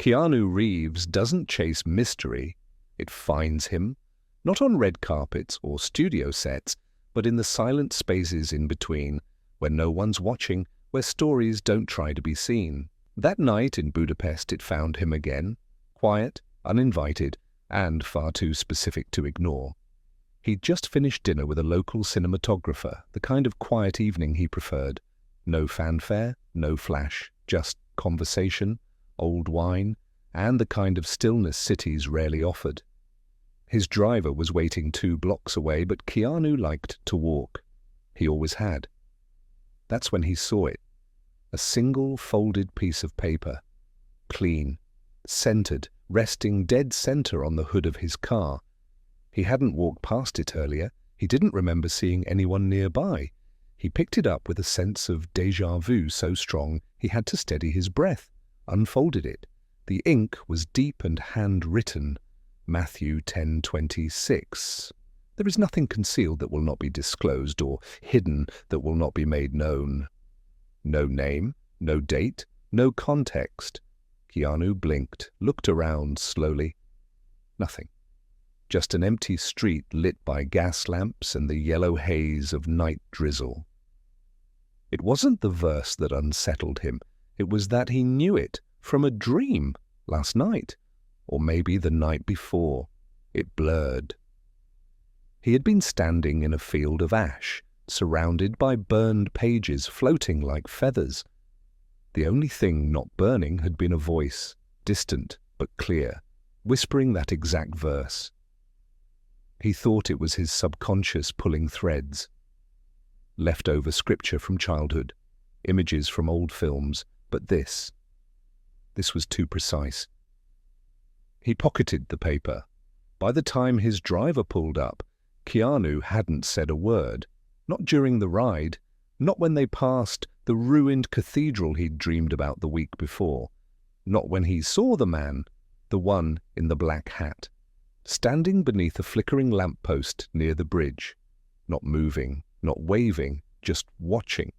Keanu Reeves doesn't chase mystery, it finds him, not on red carpets or studio sets, but in the silent spaces in between, where no one's watching, where stories don't try to be seen. That night in Budapest it found him again, quiet, uninvited, and far too specific to ignore. He'd just finished dinner with a local cinematographer, the kind of quiet evening he preferred. No fanfare, no flash, just conversation, old wine, and the kind of stillness cities rarely offered. His driver was waiting 2 blocks away, but Keanu liked to walk. He always had. That's when he saw it. A single folded piece of paper. Clean, centered, resting dead center on the hood of his car. He hadn't walked past it earlier. He didn't remember seeing anyone nearby. He picked it up with a sense of déjà vu so strong he had to steady his breath, unfolded it. The ink was deep and handwritten. Matthew 10:26. There is nothing concealed that will not be disclosed, or hidden that will not be made known. No name, no date, no context. Keanu blinked, looked around slowly. Nothing. Just an empty street lit by gas lamps and the yellow haze of night drizzle. It wasn't the verse that unsettled him. It was that he knew it from a dream last night, or maybe the night before. It blurred. He had been standing in a field of ash, surrounded by burned pages floating like feathers. The only thing not burning had been a voice, distant but clear, whispering that exact verse. He thought it was his subconscious pulling threads. Leftover scripture from childhood, images from old films, but this was too precise. He pocketed the paper. By the time his driver pulled up, Keanu hadn't said a word, not during the ride, not when they passed the ruined cathedral he'd dreamed about the week before, not when he saw the man, the one in the black hat, standing beneath a flickering lamppost near the bridge, not moving, not waving, just watching.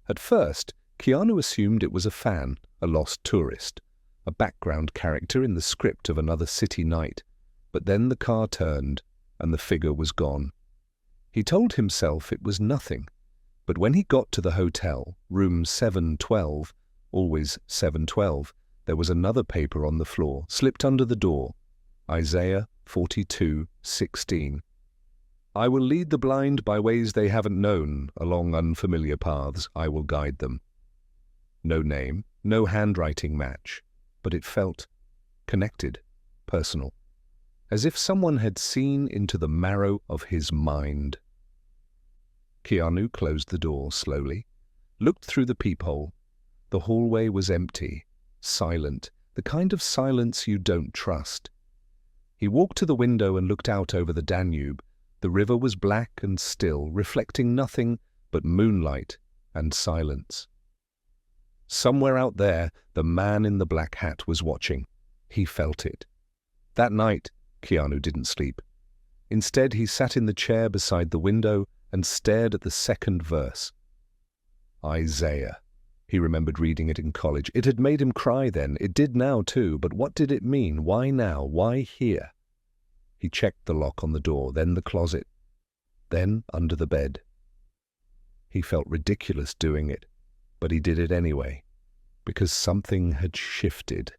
At first, Keanu assumed it was a fan, a lost tourist, a background character in the script of another city night, but then the car turned and the figure was gone. He told himself it was nothing, but when he got to the hotel, room 712, always 712, there was another paper on the floor, slipped under the door. Isaiah 42:16. I will lead the blind by ways they haven't known, along unfamiliar paths I will guide them. No name, no handwriting match, but it felt connected, personal, as if someone had seen into the marrow of his mind. Keanu closed the door slowly, looked through the peephole. The hallway was empty, silent, the kind of silence you don't trust. He walked to the window and looked out over the Danube. The river was black and still, reflecting nothing but moonlight and silence. Somewhere out there, the man in the black hat was watching. He felt it. That night, Keanu didn't sleep. Instead, he sat in the chair beside the window and stared at the second verse. Isaiah. He remembered reading it in college. It had made him cry then. It did now too, but what did it mean? Why now? Why here? He checked the lock on the door, then the closet, then under the bed. He felt ridiculous doing it, but he did it anyway, because something had shifted.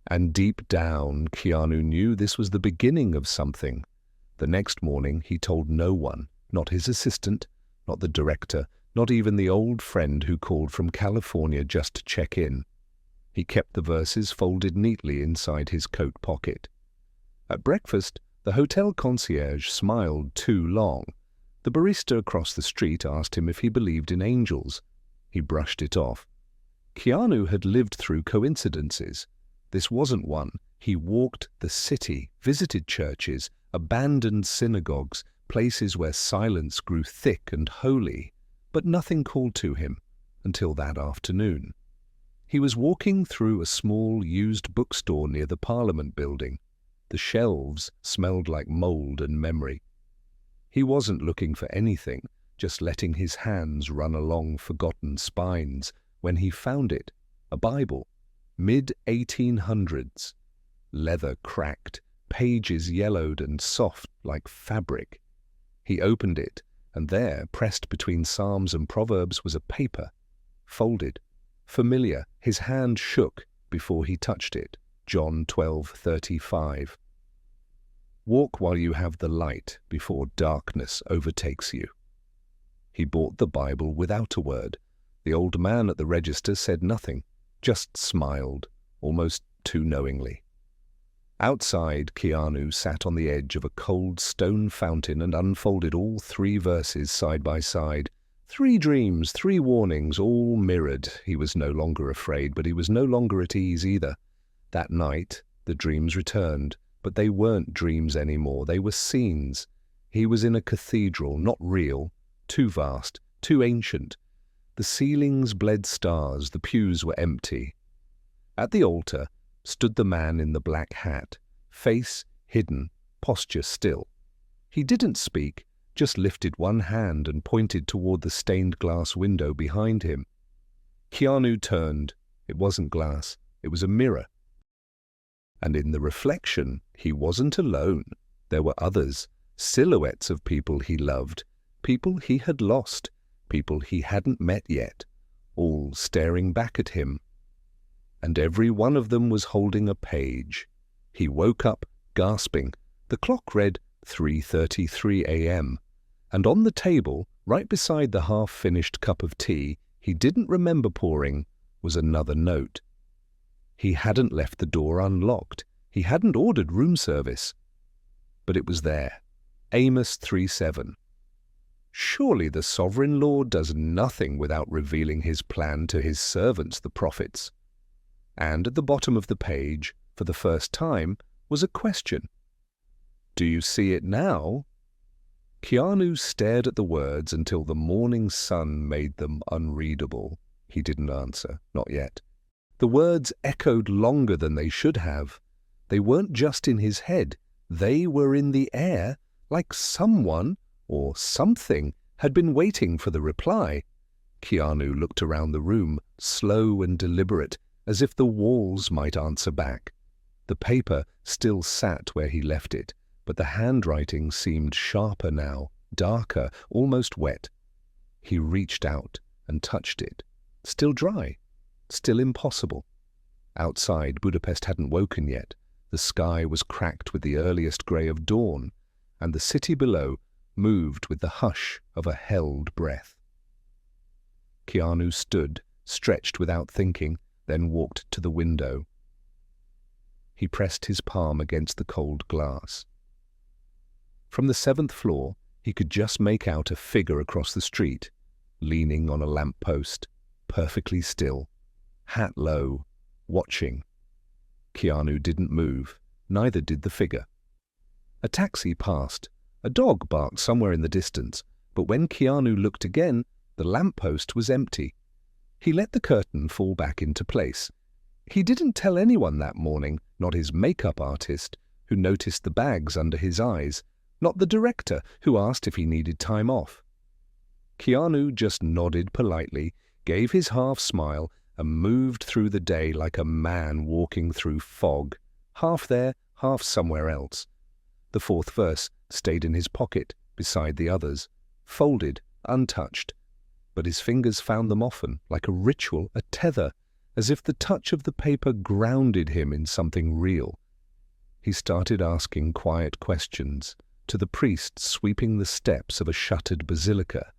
And deep down, Keanu knew this was the beginning of something. The next morning, he told no one, not his assistant, not the director, not even the old friend who called from California just to check in. He kept the verses folded neatly inside his coat pocket. At breakfast, the hotel concierge smiled too long. The barista across the street asked him if he believed in angels. He brushed it off. Keanu had lived through coincidences. This wasn't one. He walked the city, visited churches, abandoned synagogues, places where silence grew thick and holy, but nothing called to him until that afternoon. He was walking through a small used bookstore near the Parliament building. The shelves smelled like mold and memory. He wasn't looking for anything, just letting his hands run along forgotten spines, when he found it, a Bible, Mid-1800s. Leather cracked, pages yellowed and soft like fabric. He opened it, and there, pressed between Psalms and Proverbs, was a paper, folded, familiar. His hand shook before he touched it. John 12:35. Walk while you have the light before darkness overtakes you. He bought the Bible without a word. The old man at the register said nothing, just smiled, almost too knowingly. Outside, Keanu sat on the edge of a cold stone fountain and unfolded all 3 verses side by side. 3 dreams, 3 warnings, all mirrored. He was no longer afraid, but he was no longer at ease either. That night, the dreams returned, but they weren't dreams anymore. They were scenes. He was in a cathedral, not real, too vast, too ancient. The ceilings bled stars, the pews were empty. At the altar stood the man in the black hat, face hidden, posture still. He didn't speak, just lifted one hand and pointed toward the stained glass window behind him. Keanu turned. It wasn't glass, it was a mirror. And in the reflection, he wasn't alone. There were others, silhouettes of people he loved, people he had lost, people he hadn't met yet, all staring back at him. And every one of them was holding a page. He woke up, gasping. The clock read 3:33 a.m., and on the table, right beside the half-finished cup of tea he didn't remember pouring, was another note. He hadn't left the door unlocked. He hadn't ordered room service. But it was there. Amos 3:7. Surely the sovereign Lord does nothing without revealing his plan to his servants, the prophets. And at the bottom of the page, for the first time, was a question. Do you see it now? Keanu stared at the words until the morning sun made them unreadable. He didn't answer, not yet. The words echoed longer than they should have. They weren't just in his head. They were in the air, like someone or something had been waiting for the reply. Keanu looked around the room, slow and deliberate, as if the walls might answer back. The paper still sat where he left it, but the handwriting seemed sharper now, darker, almost wet. He reached out and touched it. Still dry, still impossible. Outside, Budapest hadn't woken yet. The sky was cracked with the earliest grey of dawn, and the city below moved with the hush of a held breath. Keanu stood, stretched without thinking, then walked to the window. He pressed his palm against the cold glass. From the 7th floor, he could just make out a figure across the street, leaning on a lamp-post, perfectly still, hat low, watching. Keanu didn't move, neither did the figure. A taxi passed. A dog barked somewhere in the distance, but when Keanu looked again, the lamp-post was empty. He let the curtain fall back into place. He didn't tell anyone that morning, not his makeup artist, who noticed the bags under his eyes, not the director, who asked if he needed time off. Keanu just nodded politely, gave his half-smile, and moved through the day like a man walking through fog, half there, half somewhere else. The 4th verse stayed in his pocket, beside the others, folded, untouched. But his fingers found them often, like a ritual, a tether, as if the touch of the paper grounded him in something real. He started asking quiet questions, to the priest sweeping the steps of a shuttered basilica,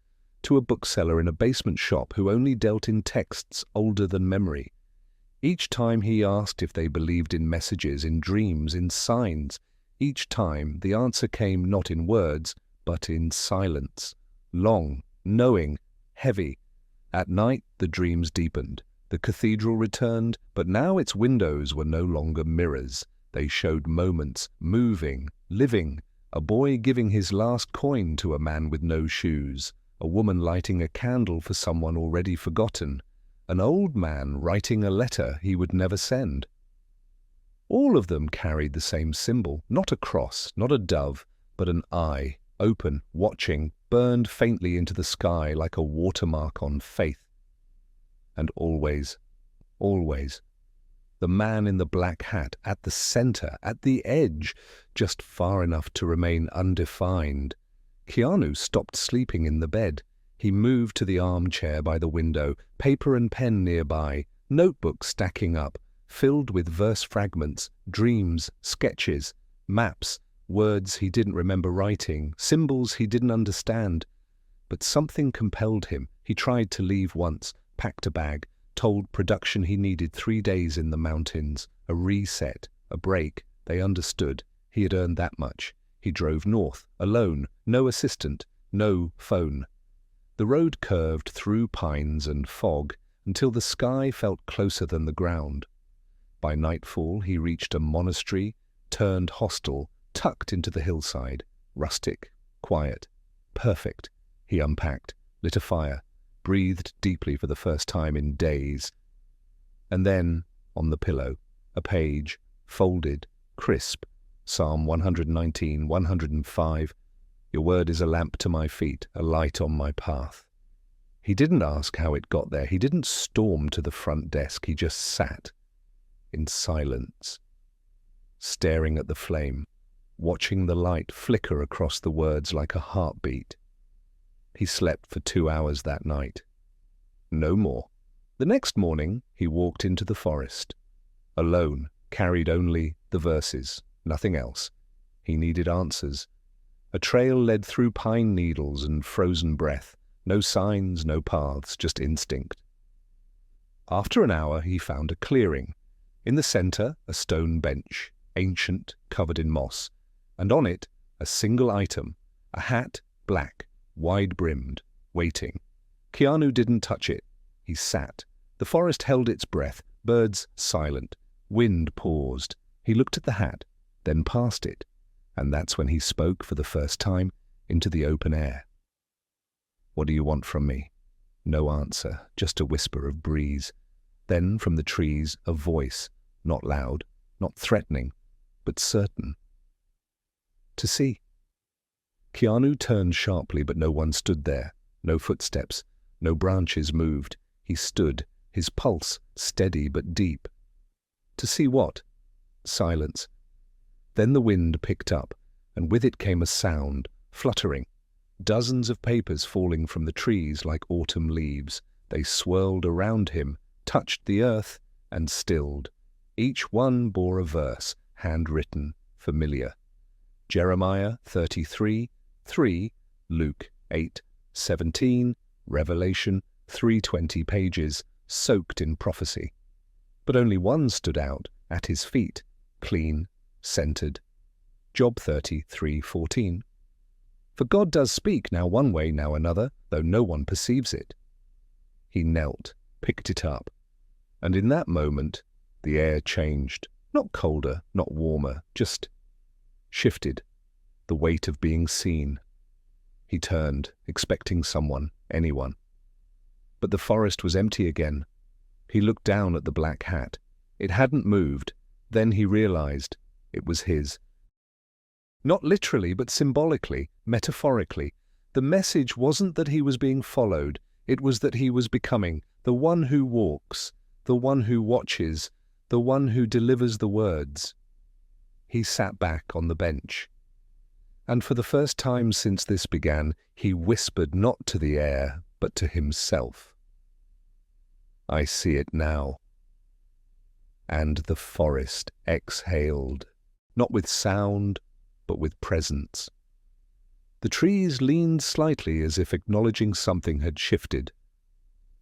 to a bookseller in a basement shop who only dealt in texts older than memory. Each time he asked if they believed in messages, in dreams, in signs. Each time the answer came not in words, but in silence, long, knowing, heavy. At night the dreams deepened. The cathedral returned, but now its windows were no longer mirrors. They showed moments, moving, living, a boy giving his last coin to a man with no shoes, a woman lighting a candle for someone already forgotten, an old man writing a letter he would never send. All of them carried the same symbol, not a cross, not a dove, but an eye, open, watching, burned faintly into the sky like a watermark on faith. And always, always, The man in the black hat, at the center, at the edge, just far enough to remain undefined. Keanu stopped sleeping in the bed. He moved to the armchair by the window, paper and pen nearby, notebook stacking up, filled with verse fragments, dreams, sketches, maps, words he didn't remember writing, symbols he didn't understand. But something compelled him. He tried to leave once, packed a bag, told production he needed 3 days in the mountains, a reset, a break. They understood. He had earned that much. He drove north, alone, no assistant, no phone. The road curved through pines and fog until the sky felt closer than the ground. By nightfall he reached a monastery, turned hostel, tucked into the hillside, rustic, quiet, perfect. He unpacked, lit a fire, breathed deeply for the first time in days. And then, on the pillow, a page, folded, crisp, Psalm 119, 105, "Your word is a lamp to my feet, a light on my path." He didn't ask how it got there. He didn't storm to the front desk. He just sat, in silence, staring at the flame, watching the light flicker across the words like a heartbeat. He slept for 2 hours that night. No more. The next morning, he walked into the forest. Alone, carried only the verses, nothing else. He needed answers. A trail led through pine needles and frozen breath. No signs, no paths, just instinct. After an hour, he found a clearing. In the center, a stone bench, ancient, covered in moss, and on it, a single item, a hat, black, wide-brimmed, waiting. Keanu didn't touch it. He sat. The forest held its breath, birds silent, wind paused. He looked at the hat, then past it, and that's when he spoke for the first time into the open air. "What do you want from me?" No answer, just a whisper of breeze. Then from the trees, a voice, not loud, not threatening, but certain. "To see." Keanu turned sharply, but no one stood there. No footsteps, no branches moved. He stood, his pulse steady but deep. To see what? Silence. Then the wind picked up, and with it came a sound, fluttering. Dozens of papers falling from the trees like autumn leaves. They swirled around him, touched the earth, and stilled. Each one bore a verse, handwritten, familiar. Jeremiah 33:3, Luke 8:17, Revelation 3:20 pages, soaked in prophecy. But only one stood out, at his feet, clean, centered. Job 33:14. For God does speak, now one way, now another, though no one perceives it. He knelt, picked it up, and in that moment the air changed, not colder, not warmer, just shifted, the weight of being seen. He turned, expecting someone, anyone. But the forest was empty again. He looked down at the black hat. It hadn't moved. Then he realized it was his. Not literally, but symbolically, metaphorically. The message wasn't that he was being followed. It was that he was becoming the one who walks, the one who watches, the one who delivers the words. He sat back on the bench. And for the first time since this began, he whispered not to the air, but to himself. I see it now. And the forest exhaled, not with sound, but with presence. The trees leaned slightly as if acknowledging something had shifted.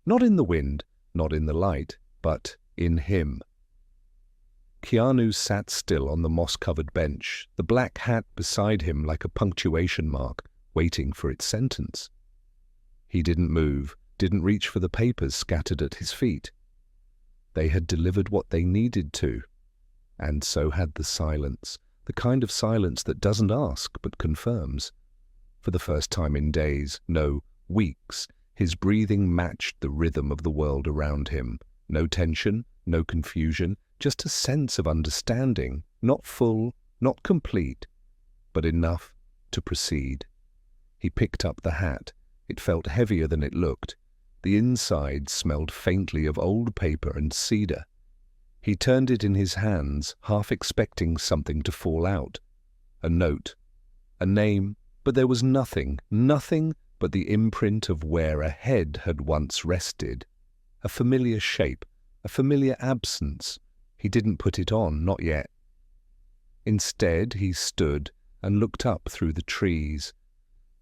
Not in the wind, not in the light, but in him. Keanu sat still on the moss-covered bench, the black hat beside him like a punctuation mark, waiting for its sentence. He didn't move, didn't reach for the papers scattered at his feet. They had delivered what they needed to, and so had the silence. The kind of silence that doesn't ask but confirms. For the first time in days, no, weeks, his breathing matched the rhythm of the world around him. No tension, no confusion, just a sense of understanding, not full, not complete, but enough to proceed. He picked up the hat. It felt heavier than it looked. The inside smelled faintly of old paper and cedar. He turned it in his hands, half expecting something to fall out. A note, a name, but there was nothing but the imprint of where a head had once rested. A familiar shape, a familiar absence. He didn't put it on, not yet. Instead, he stood and looked up through the trees.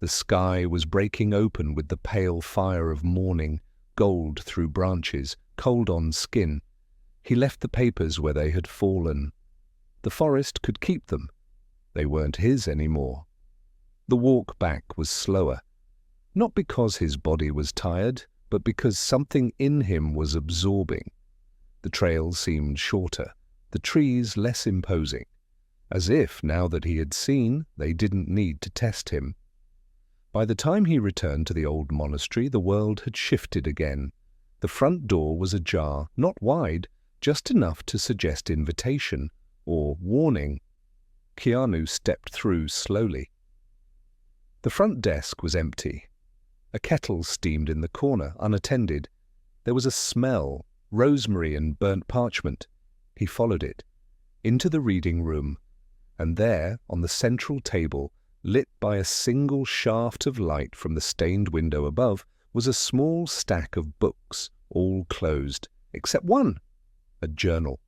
The sky was breaking open with the pale fire of morning, gold through branches, cold on skin. He left the papers where they had fallen. The forest could keep them. They weren't his anymore. The walk back was slower, not because his body was tired, but because something in him was absorbing. The trail seemed shorter, the trees less imposing, as if, now that he had seen, they didn't need to test him. By the time he returned to the old monastery, the world had shifted again. The front door was ajar, not wide, just enough to suggest invitation or warning. Keanu stepped through slowly. The front desk was empty. A kettle steamed in the corner, unattended. There was a smell, rosemary and burnt parchment. He followed it, into the reading room, and there, on the central table, lit by a single shaft of light from the stained window above, was a small stack of books, all closed, except one, a journal,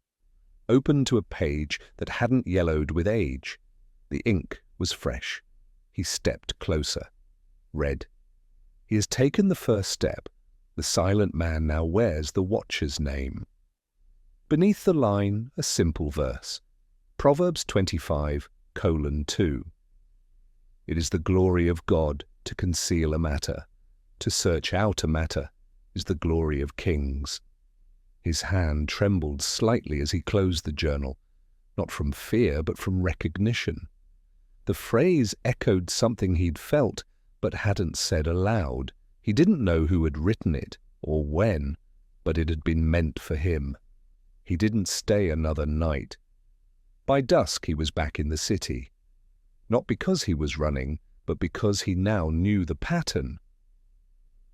open to a page that hadn't yellowed with age. The ink was fresh. He stepped closer, read. He has taken the first step. The silent man now wears the watcher's name. Beneath the line, a simple verse. Proverbs 25:2. It is the glory of God to conceal a matter. To search out a matter is the glory of kings. His hand trembled slightly as he closed the journal, not from fear, but from recognition. The phrase echoed something he'd felt, but hadn't said aloud. He didn't know who had written it, or when, but it had been meant for him. He didn't stay another night. By dusk he was back in the city. Not because he was running, but because he now knew the pattern.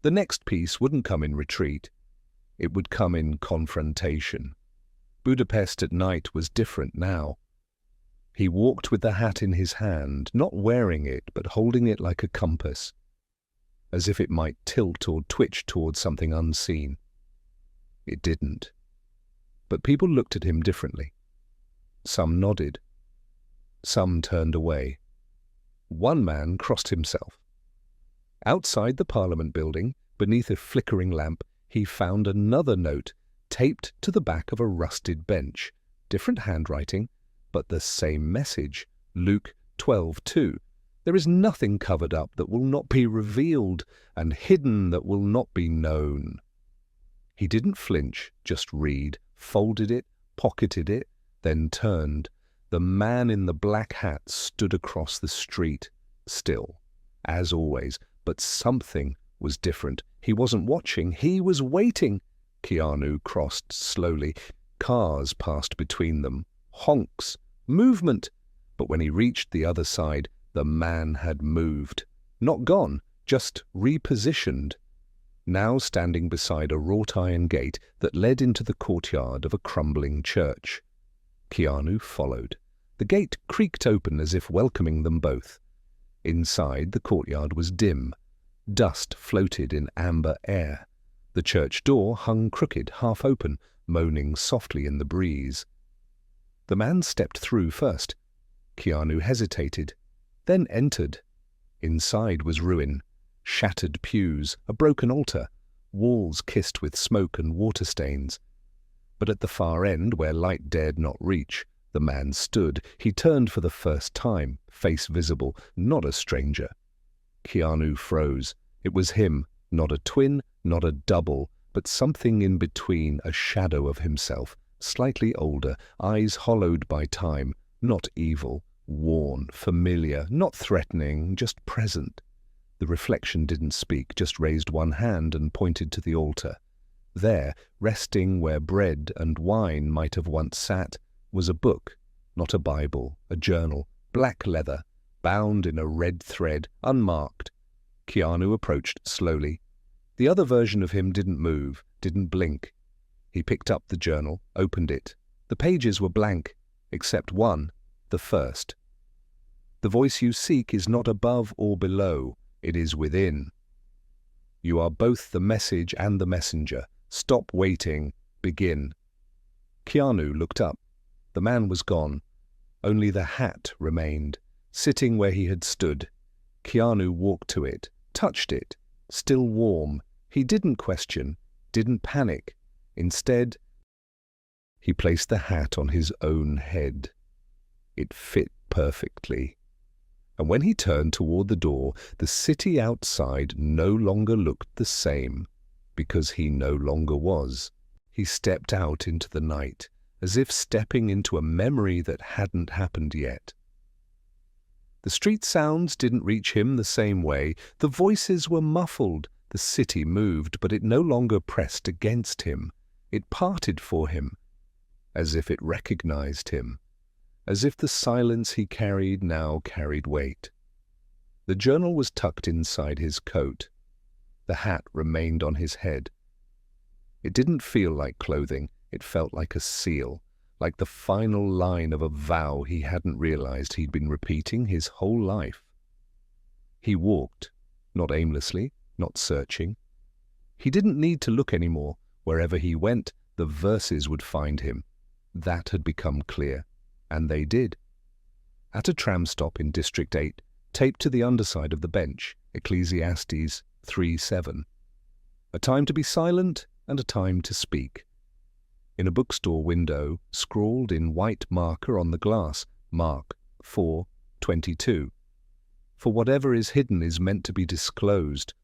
The next piece wouldn't come in retreat. It would come in confrontation. Budapest at night was different now. He walked with the hat in his hand, not wearing it, but holding it like a compass, as if it might tilt or twitch towards something unseen. It didn't. But people looked at him differently. Some nodded. Some turned away. One man crossed himself. Outside the Parliament building, beneath a flickering lamp, he found another note taped to the back of a rusted bench. Different handwriting, but the same message. Luke 12:2. There is nothing covered up that will not be revealed, and hidden that will not be known. He didn't flinch, just read, folded it, pocketed it, then turned. The man in the black hat stood across the street, still, as always, but something was different. He wasn't watching, he was waiting. Keanu crossed slowly. Cars passed between them. Honks, movement. But when he reached the other side, the man had moved. Not gone, just repositioned. Now standing beside a wrought iron gate that led into the courtyard of a crumbling church. Keanu followed. The gate creaked open as if welcoming them both. Inside, the courtyard was dim. Dust floated in amber air. The church door hung crooked, half open, moaning softly in the breeze. The man stepped through first. Keanu hesitated, then entered. Inside was ruin. Shattered pews, a broken altar, walls kissed with smoke and water stains. But at the far end, where light dared not reach, the man stood. He turned for the first time, face visible, not a stranger. Keanu froze. It was him, not a twin, not a double, but something in between, a shadow of himself, slightly older, eyes hollowed by time, not evil, worn, familiar, not threatening, just present. The reflection didn't speak, just raised one hand and pointed to the altar. There, resting where bread and wine might have once sat, was a book, not a Bible, a journal, black leather, bound in a red thread, unmarked. Keanu approached slowly. The other version of him didn't move, didn't blink. He picked up the journal, opened it. The pages were blank, except one, the first. The voice you seek is not above or below, it is within. You are both the message and the messenger. Stop waiting, begin. Keanu looked up. The man was gone. Only the hat remained, sitting where he had stood. Keanu walked to it, touched it, still warm. He didn't question, didn't panic. Instead, he placed the hat on his own head. It fit perfectly. And when he turned toward the door, the city outside no longer looked the same, because he no longer was. He stepped out into the night, as if stepping into a memory that hadn't happened yet. The street sounds didn't reach him the same way. The voices were muffled. The city moved, but it no longer pressed against him. It parted for him, as if it recognized him, as if the silence he carried now carried weight. The journal was tucked inside his coat. The hat remained on his head. It didn't feel like clothing. It felt like a seal, like the final line of a vow he hadn't realized he'd been repeating his whole life. He walked, not aimlessly, not searching. He didn't need to look anymore. Wherever he went, the verses would find him. That had become clear, and they did. At a tram stop in District 8, taped to the underside of the bench, Ecclesiastes 3:7. A time to be silent and a time to speak. In a bookstore window, scrawled in white marker on the glass, Mark 4:22. For whatever is hidden is meant to be disclosed.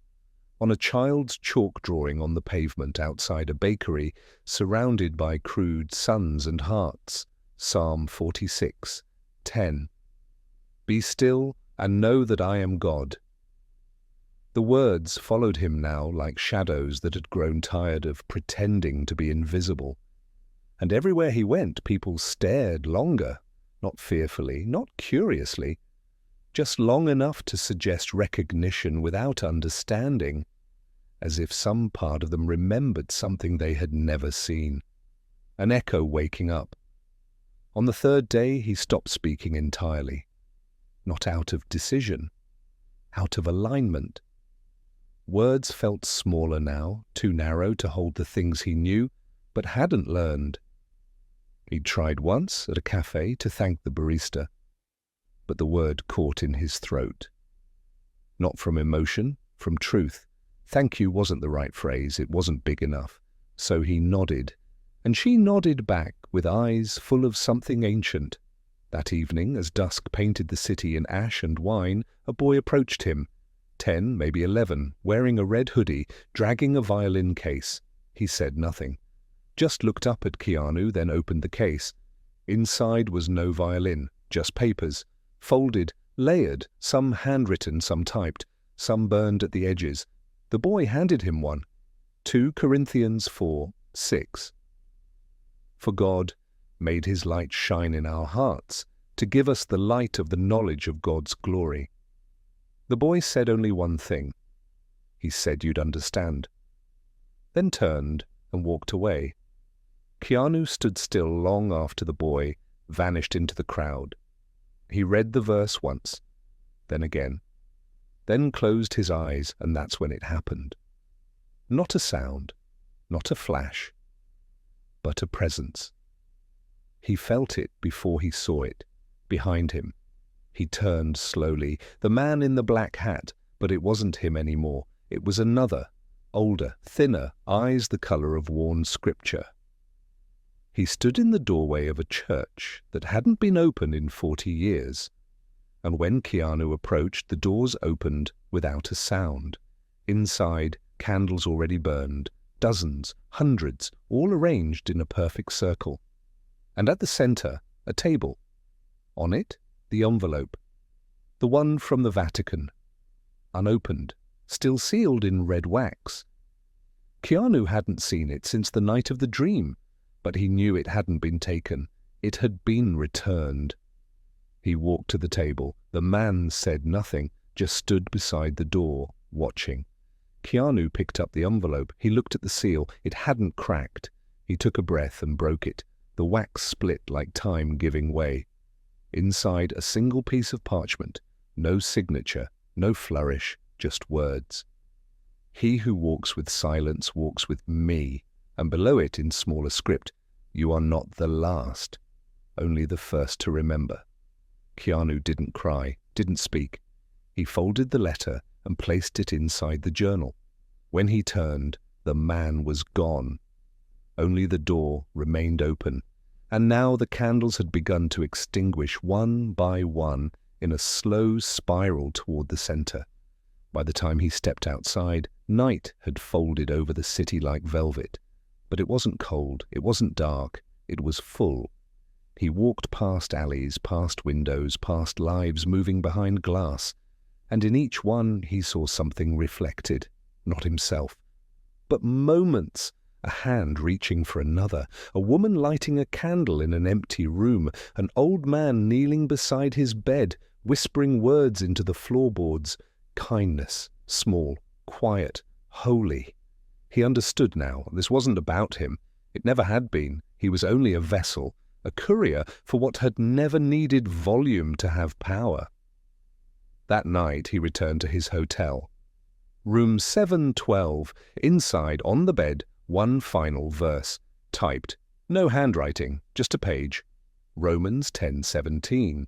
On a child's chalk drawing on the pavement outside a bakery, surrounded by crude suns and hearts, Psalm 46:10. Be still and know that I am God. The words followed him now like shadows that had grown tired of pretending to be invisible. And everywhere he went, people stared longer, not fearfully, not curiously, just long enough to suggest recognition without understanding, as if some part of them remembered something they had never seen. An echo waking up. On the third day, he stopped speaking entirely. Not out of decision, out of alignment. Words felt smaller now, too narrow to hold the things he knew, but hadn't learned. He'd tried once at a cafe to thank the barista, but the word caught in his throat. Not from emotion, from truth. Thank you wasn't the right phrase, it wasn't big enough. So he nodded, and she nodded back with eyes full of something ancient. That evening, as dusk painted the city in ash and wine, a boy approached him, 10, maybe 11, wearing a red hoodie, dragging a violin case. He said nothing, just looked up at Keanu, then opened the case. Inside was no violin, just papers, folded, layered, some handwritten, some typed, some burned at the edges. The boy handed him one, 2 Corinthians 4:6. For God made his light shine in our hearts, to give us the light of the knowledge of God's glory. The boy said only one thing. He said you'd understand. Then turned and walked away. Keanu stood still long after the boy vanished into the crowd. He read the verse once, then again, then closed his eyes, and that's when it happened. Not a sound, not a flash, but a presence. He felt it before he saw it, behind him. He turned slowly, the man in the black hat, but it wasn't him anymore. It was another, older, thinner, eyes the color of worn scripture. He stood in the doorway of a church that hadn't been open in 40 years. And when Keanu approached, the doors opened without a sound. Inside, candles already burned, dozens, hundreds, all arranged in a perfect circle. And at the center, a table. On it, the envelope. The one from the Vatican. Unopened, still sealed in red wax. Keanu hadn't seen it since the night of the dream, but he knew it hadn't been taken. It had been returned. He walked to the table. The man said nothing, just stood beside the door, watching. Keanu picked up the envelope. He looked at the seal. It hadn't cracked. He took a breath and broke it. The wax split like time giving way. Inside a single piece of parchment, no signature, no flourish, just words. He who walks with silence walks with me, and below it in smaller script, you are not the last, only the first to remember. Keanu didn't cry, didn't speak. He folded the letter and placed it inside the journal. When he turned, the man was gone. Only the door remained open, and now the candles had begun to extinguish one by one in a slow spiral toward the center. By the time he stepped outside, night had folded over the city like velvet. But it wasn't cold, it wasn't dark, it was full. He walked past alleys, past windows, past lives moving behind glass, and in each one he saw something reflected, not himself. But moments, a hand reaching for another, a woman lighting a candle in an empty room, an old man kneeling beside his bed, whispering words into the floorboards. Kindness, small, quiet, holy. He understood now. This wasn't about him. It never had been. He was only a vessel, a courier for what had never needed volume to have power. That night he returned to his hotel. Room 712, inside on the bed, one final verse, typed. No handwriting, just a page. Romans 10:17.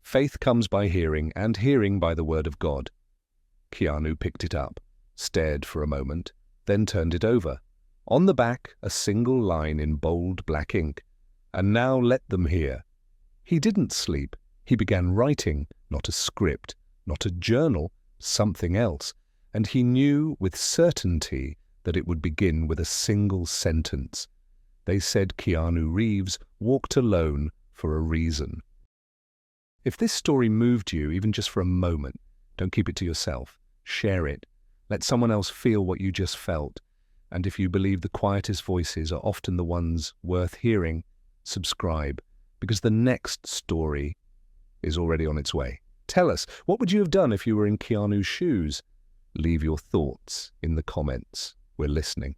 Faith comes by hearing, and hearing by the word of God. Keanu picked it up, stared for a moment, then turned it over. On the back, a single line in bold black ink. And now let them hear. He didn't sleep. He began writing, not a script, not a journal, something else. And he knew with certainty that it would begin with a single sentence. They said Keanu Reeves walked alone for a reason. If this story moved you, even just for a moment, don't keep it to yourself. Share it. Let someone else feel what you just felt. And if you believe the quietest voices are often the ones worth hearing, subscribe, because the next story is already on its way. Tell us, what would you have done if you were in Keanu's shoes? Leave your thoughts in the comments. We're listening.